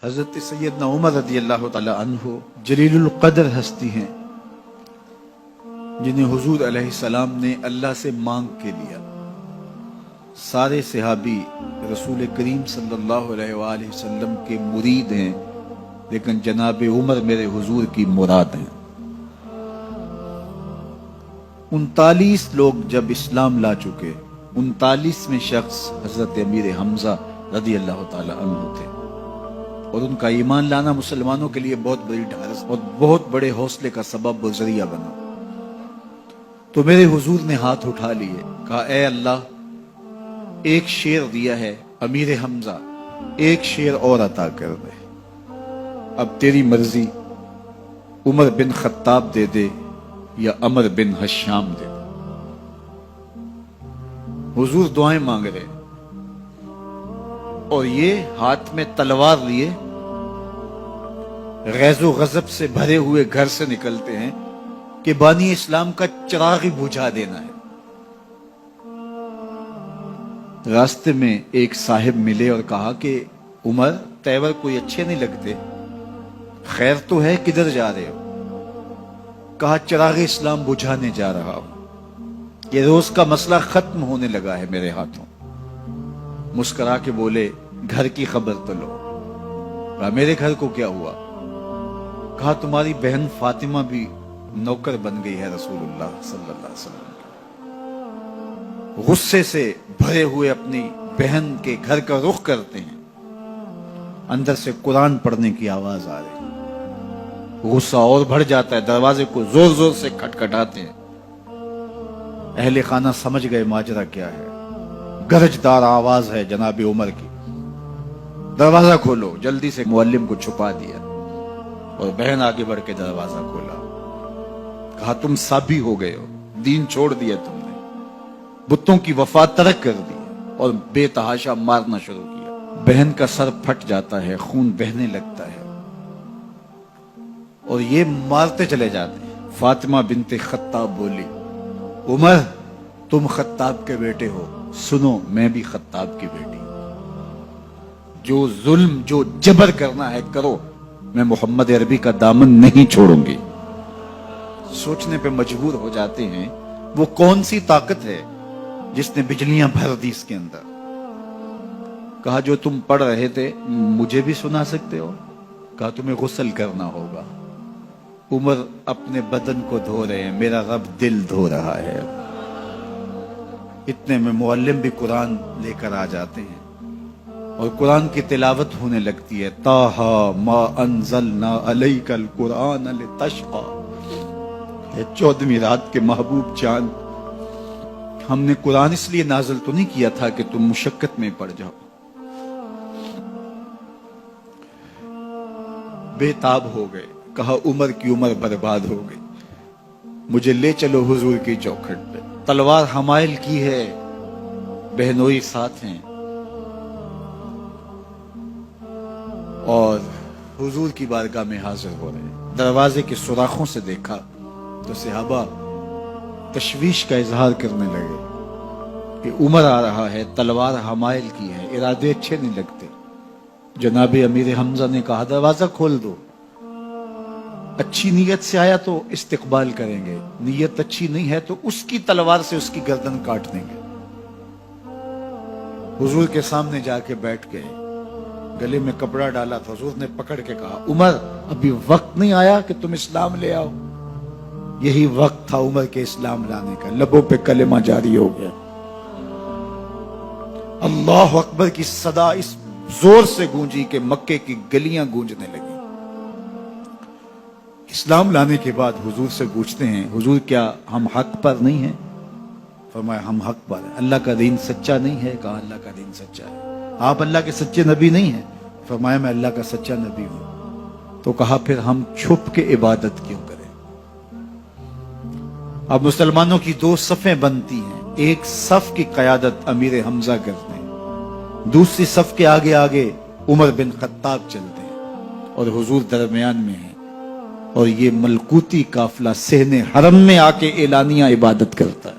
حضرت سیدنا عمر رضی اللہ تعالی عنہ جلیل القدر ہستی ہیں جنہیں حضور علیہ السلام نے اللہ سے مانگ کے لیا۔ سارے صحابی رسول کریم صلی اللہ علیہ وآلہ وسلم کے مرید ہیں، لیکن جناب عمر میرے حضور کی مراد ہیں۔ 39 لوگ جب اسلام لا چکے، 39ویں شخص حضرت امیر حمزہ رضی اللہ تعالی عنہ تھے، اور ان کا ایمان لانا مسلمانوں کے لیے بہت بڑی ڈھارس اور بہت بڑے حوصلے کا سبب و ذریعہ بنا۔ تو میرے حضور نے ہاتھ اٹھا لیے، کہا اے اللہ، ایک شیر دیا ہے امیر حمزہ، ایک شیر اور عطا کر دے، اب تیری مرضی، عمر بن خطاب دے دے یا عمر بن حشام دے دے۔ حضور دعائیں مانگ رہے اور یہ ہاتھ میں تلوار لیے غیظ و غضب سے بھرے ہوئے گھر سے نکلتے ہیں کہ بانی اسلام کا چراغ ہی بجھا دینا ہے۔ راستے میں ایک صاحب ملے اور کہا کہ عمر، تیور کوئی اچھے نہیں لگتے، خیر تو ہے، کدھر جا رہے ہو؟ کہا چراغ اسلام بجھانے جا رہا ہوں، یہ روز کا مسئلہ ختم ہونے لگا ہے میرے ہاتھوں۔ مسکرا کے بولے گھر کی خبر تو لو۔ کہا میرے گھر کو کیا ہوا؟ کہا تمہاری بہن فاطمہ بھی نوکر بن گئی ہے رسول اللہ صلی اللہ علیہ وسلم۔ غصے سے بھرے ہوئے اپنی بہن کے گھر کا رخ کرتے ہیں، اندر سے قرآن پڑھنے کی آواز آ رہی، غصہ اور بڑھ جاتا ہے، دروازے کو زور زور سے کھٹکھٹاتے ہیں۔ اہل خانہ سمجھ گئے ماجرا کیا ہے، گرجدار آواز ہے جناب عمر کی، دروازہ کھولو۔ جلدی سے معلم کو چھپا دیا اور بہن آگے بڑھ کے دروازہ کھولا۔ کہا تم سابی ہو گئے ہو، دین چھوڑ دیا تم نے، بتوں کی وفا ترک کر دی اور بے تحاشا مارنا شروع کیا۔ بہن کا سر پھٹ جاتا ہے، خون بہنے لگتا ہے اور یہ مارتے چلے جاتے ہیں۔ فاطمہ بنت خطاب بولی عمر، تم خطاب کے بیٹے ہو، سنو میں بھی خطاب کی بیٹی، جو ظلم جو جبر کرنا ہے کرو، میں محمد عربی کا دامن نہیں چھوڑوں گی۔ سوچنے پہ مجبور ہو جاتے ہیں وہ کون سی طاقت ہے جس نے بجلیاں بھر دی اس کے اندر۔ کہا جو تم پڑھ رہے تھے مجھے بھی سنا سکتے ہو؟ کہا تمہیں غسل کرنا ہوگا۔ عمر اپنے بدن کو دھو رہے ہیں، میرا رب دل دھو رہا ہے۔ اتنے میں معلم بھی قرآن لے کر آ جاتے ہیں اور قرآن کی تلاوت ہونے لگتی ہے۔ طٰہٰ ما انزلنا علیک القرآن لتشقیٰ، 14ویں رات کے محبوب جان، ہم نے قرآن اس لیے نازل تو نہیں کیا تھا کہ تم مشقت میں پڑ جاؤ۔ بے تاب ہو گئے، کہا عمر کی عمر برباد ہو گئی، مجھے لے چلو حضور کی چوکھٹ پہ۔ تلوار حمائل کی ہے، بہنوئی ساتھ ہیں، اور حضور کی بارگاہ میں حاضر ہو رہے ہیں۔ دروازے کے سوراخوں سے دیکھا تو صحابہ تشویش کا اظہار کرنے لگے کہ عمر آ رہا ہے، تلوار حمائل کی ہے، ارادے اچھے نہیں لگتے۔ جناب امیر حمزہ نے کہا دروازہ کھول دو، اچھی نیت سے آیا تو استقبال کریں گے، نیت اچھی نہیں ہے تو اس کی تلوار سے اس کی گردن کاٹ دیں گے۔ حضور کے سامنے جا کے بیٹھ گئے، گلے میں کپڑا ڈالا تھا، حضور نے پکڑ کے کہا عمر، ابھی وقت نہیں آیا کہ تم اسلام لے آؤ؟ یہی وقت تھا عمر کے اسلام لانے کا، لبوں پہ کلمہ جاری ہو گیا۔ اللہ اکبر کی صدا اس زور سے گونجی کہ مکے کی گلیاں گونجنے لگی۔ اسلام لانے کے بعد حضور سے پوچھتے ہیں حضور کیا ہم حق پر نہیں ہیں؟ فرمایا ہم حق پر ہیں۔ اللہ کا دین سچا نہیں ہے؟ کہا اللہ کا دین سچا ہے۔ آپ اللہ کے سچے نبی نہیں ہیں؟ فرمایا میں اللہ کا سچا نبی ہوں۔ تو کہا پھر ہم چھپ کے عبادت کیوں کریں؟ اب مسلمانوں کی 2 صفیں بنتی ہیں، ایک صف کی قیادت امیر حمزہ کرتے ہیں، دوسری صف کے آگے آگے عمر بن خطاب چلتے ہیں اور حضور درمیان میں ہیں، اور یہ ملکوتی قافلہ صحن حرم میں آ کے اعلانیہ عبادت کرتا ہے۔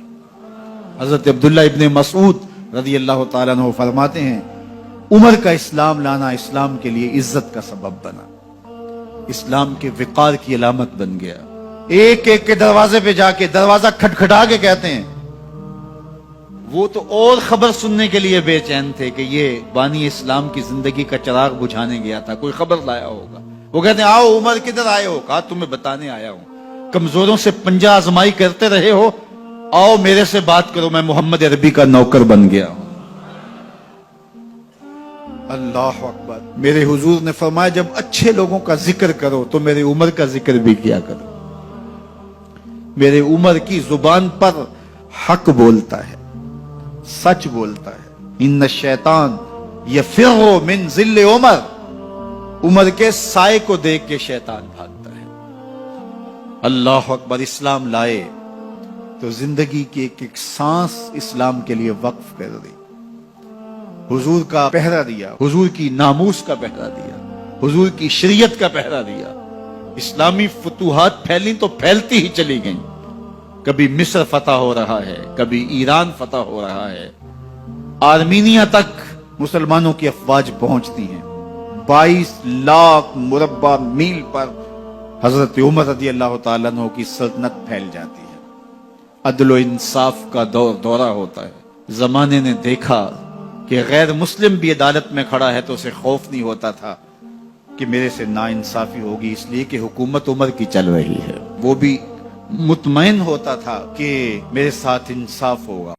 حضرت عبداللہ ابن مسعود رضی اللہ تعالیٰ عنہ فرماتے ہیں عمر کا اسلام لانا اسلام کے لیے عزت کا سبب بنا، اسلام کے وقار کی علامت بن گیا۔ ایک ایک کے دروازے پہ جا کے دروازہ کھٹکھٹا کے کہتے ہیں، وہ تو اور خبر سننے کے لیے بے چین تھے کہ یہ بانی اسلام کی زندگی کا چراغ بجھانے گیا تھا، کوئی خبر لایا ہوگا۔ وہ کہتے ہیں آؤ عمر کدھر آئے ہو؟ کہا تمہیں بتانے آیا ہوں، کمزوروں سے پنجہ آزمائی کرتے رہے ہو، آؤ میرے سے بات کرو، میں محمد عربی کا نوکر بن گیا ہوں۔ اللہ اکبر۔ میرے حضور نے فرمایا جب اچھے لوگوں کا ذکر کرو تو میرے عمر کا ذکر بھی کیا کرو۔ میرے عمر کی زبان پر حق بولتا ہے، سچ بولتا ہے۔ ان الشیطان یفر من ظل عمر، عمر کے سائے کو دیکھ کے شیطان بھاگتا ہے۔ اللہ اکبر۔ اسلام لائے تو زندگی کی ایک ایک سانس اسلام کے لیے وقف کر دی، حضور کا پہرا دیا، حضور کی ناموس کا پہرا دیا، حضور کی شریعت کا پہرا دیا۔ اسلامی فتوحات پھیلیں تو پھیلتی ہی چلی گئیں، کبھی مصر فتح ہو رہا ہے، کبھی ایران فتح ہو رہا ہے، آرمینیا تک مسلمانوں کی افواج پہنچتی ہیں۔ 22 لاکھ مربع میل پر حضرت عمر رضی اللہ تعالیٰ عنہ کی سلطنت پھیل جاتی ہے۔ عدل و انصاف کا دورہ ہوتا ہے۔ زمانے نے دیکھا کہ غیر مسلم بھی عدالت میں کھڑا ہے تو اسے خوف نہیں ہوتا تھا کہ میرے سے ناانصافی ہوگی، اس لیے کہ حکومت عمر کی چل رہی ہے۔ وہ بھی مطمئن ہوتا تھا کہ میرے ساتھ انصاف ہوگا۔